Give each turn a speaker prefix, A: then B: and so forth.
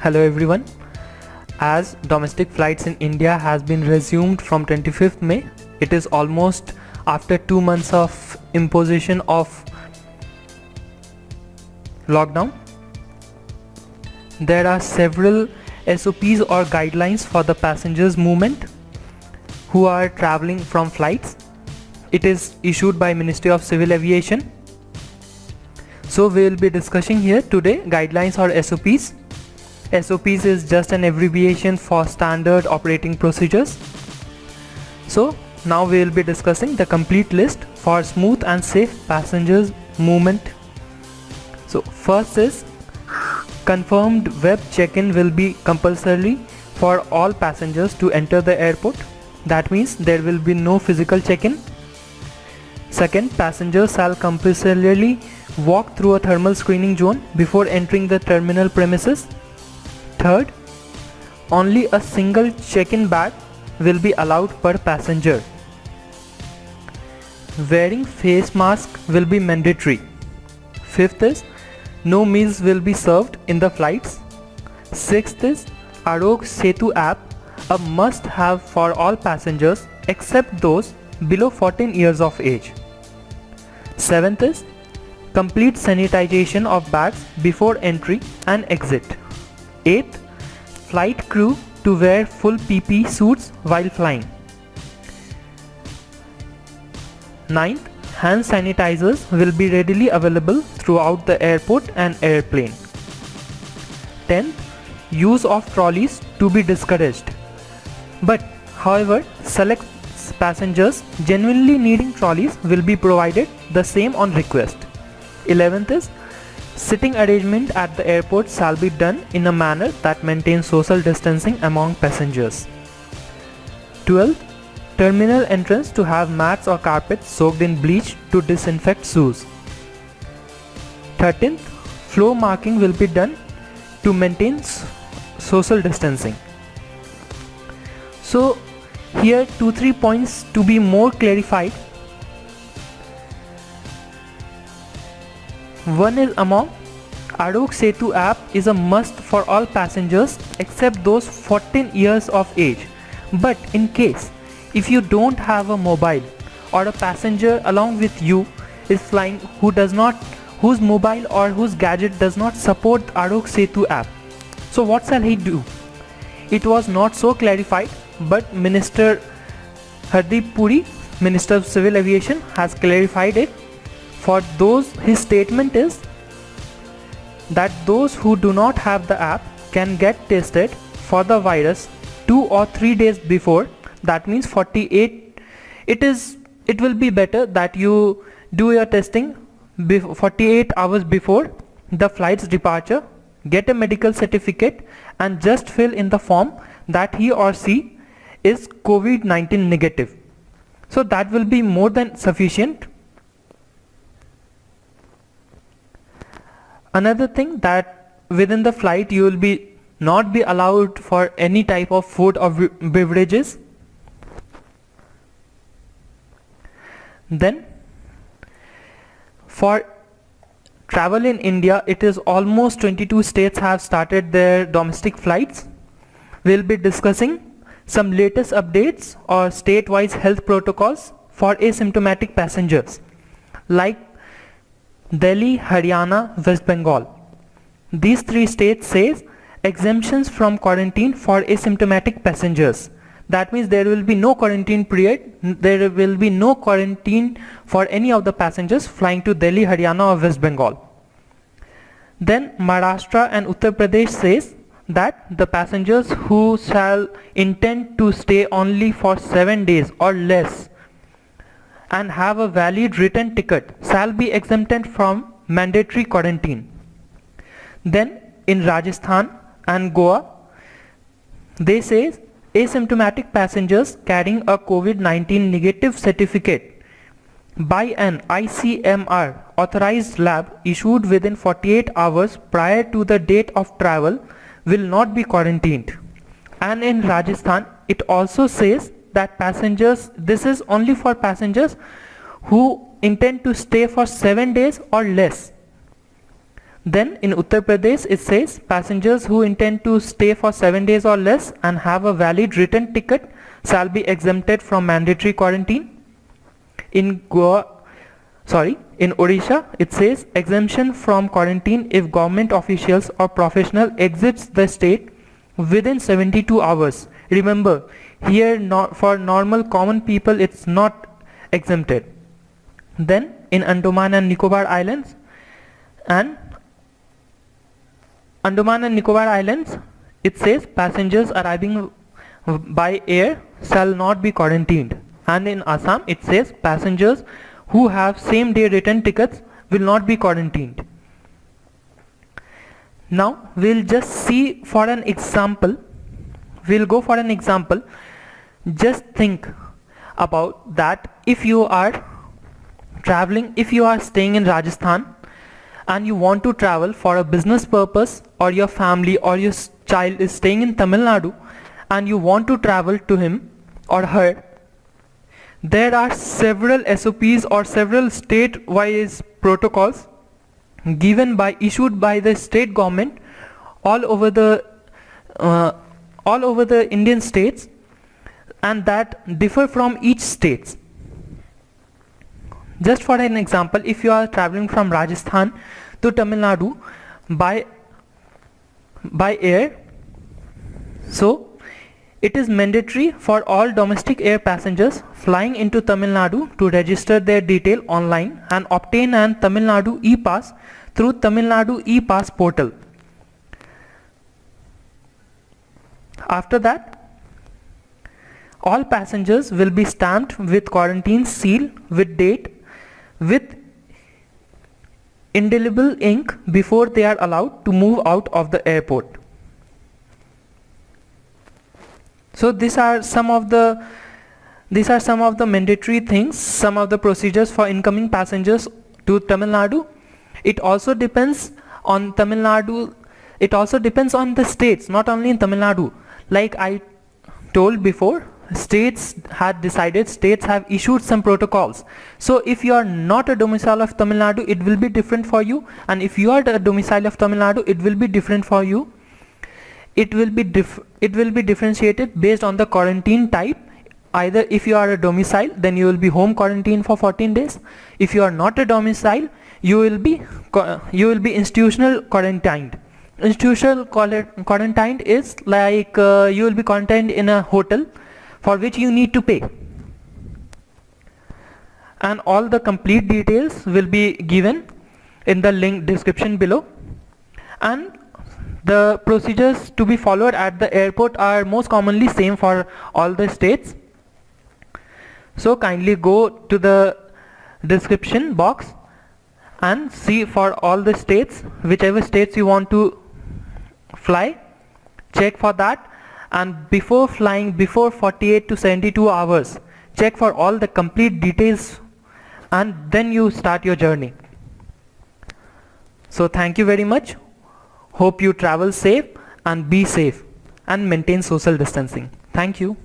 A: Hello everyone. As domestic flights in India has been resumed from 25th May, it is almost after 2 months of imposition of lockdown. There are several SOPs or guidelines for the passengers movement who are traveling from flights. It is issued by Ministry of Civil Aviation. So we will be discussing here today guidelines or SOPs. SOPs is just an abbreviation for standard operating procedures. So now we will be discussing the complete list for smooth and safe passengers movement. So first is confirmed web check-in will be compulsory for all passengers to enter the airport. That means there will be no physical check-in. Second, passengers shall compulsorily walk through a thermal screening zone before entering the terminal premises. Third, only a single check-in bag will be allowed per passenger. Wearing face mask will be mandatory. Fifth is no meals will be served in the flights. Sixth is Aarogya Setu app, a must-have for all passengers except those below 14 years of age. Seventh is complete sanitization of bags before entry and exit. 8th, flight crew to wear full PPE suits while flying. 9th, hand sanitizers will be readily available throughout the airport and airplane. 10th, use of trolleys to be discouraged. But however, select passengers genuinely needing trolleys will be provided the same on request. 11th is sitting arrangement at the airport shall be done in a manner that maintains social distancing among passengers. 12th, terminal entrance to have mats or carpets soaked in bleach to disinfect shoes. 13th, floor marking will be done to maintain social distancing. So here 2-3 points to be more clarified. One is among Aarogya Setu app is a must for all passengers except those 14 years of age. But in case if you don't have a mobile or a passenger along with you is flying whose mobile or whose gadget does not support Aarogya Setu app, so what shall he do? It was not so clarified, but Minister Hardeep Puri, Minister of Civil Aviation, has clarified it. For those, his statement is that those who do not have the app can get tested for the virus 2 or 3 days before. That means 48. It will be better that you do your testing 48 hours before the flight's departure, get a medical certificate and just fill in the form that he or she is COVID-19 negative. So that will be more than sufficient. Another thing, that within the flight you will not be allowed for any type of food or beverages. Then for travel in India, it is almost 22 states have started their domestic flights. We will be discussing some latest updates or state-wise health protocols for asymptomatic passengers like Delhi, Haryana, West Bengal. These 3 states says exemptions from quarantine for asymptomatic passengers. That means there will be no quarantine period. There will be no quarantine for any of the passengers flying to Delhi, Haryana or West Bengal. Then Maharashtra and Uttar Pradesh says that the passengers who shall intend to stay only for 7 days or less and have a valid written ticket shall be exempted from mandatory quarantine. Then in Rajasthan and Goa, they say asymptomatic passengers carrying a COVID-19 negative certificate by an ICMR authorized lab issued within 48 hours prior to the date of travel will not be quarantined. And in Rajasthan, it also says that passengers, this is only for passengers who intend to stay for 7 days or less. Then in Uttar Pradesh it says passengers who intend to stay for 7 days or less and have a valid return ticket shall be exempted from mandatory quarantine. In Odisha it says exemption from quarantine if government officials or professional exits the state within 72 hours. Remember, here for normal common people it's not exempted. Then in Andaman and Nicobar Islands it says passengers arriving by air shall not be quarantined. And in Assam it says passengers who have same day return tickets will not be quarantined. Now we'll just see for an example. We'll go for an example. Just think about that. If you are traveling, if you are staying in Rajasthan and you want to travel for a business purpose, or your family or your child is staying in Tamil Nadu and you want to travel to him or her, there are several SOPs or several state-wise protocols issued by the state government all over the Indian states, and that differ from each state. Just for an example, if you are traveling from Rajasthan to Tamil Nadu by air, so it is mandatory for all domestic air passengers flying into Tamil Nadu to register their detail online and obtain an Tamil Nadu e-pass through Tamil Nadu e-pass portal. After that, all passengers will be stamped with quarantine seal with date with indelible ink before they are allowed to move out of the airport. So these are some of the mandatory things, some of the procedures for incoming passengers to Tamil Nadu. It also depends on Tamil Nadu. It also depends on the states, not only in Tamil Nadu. Like I told before, states have issued some protocols. So if you are not a domicile of Tamil Nadu, it will be different for you, and if you are the domicile of Tamil Nadu, it will be different for you. It will be differentiated based on the quarantine type. Either if you are a domicile, then you will be home quarantine for 14 days. If you are not a domicile, you will be institutional quarantined. Institutional quarantined is like you will be quarantined in a hotel for which you need to pay, and all the complete details will be given in the link description below. And the procedures to be followed at the airport are most commonly same for all the states. So kindly go to the description box and see for all the states, whichever states you want to fly, check for that, and before flying, before 48 to 72 hours, check for all the complete details, and then you start your journey. So thank you very much. Hope you travel safe and be safe and maintain social distancing. Thank you.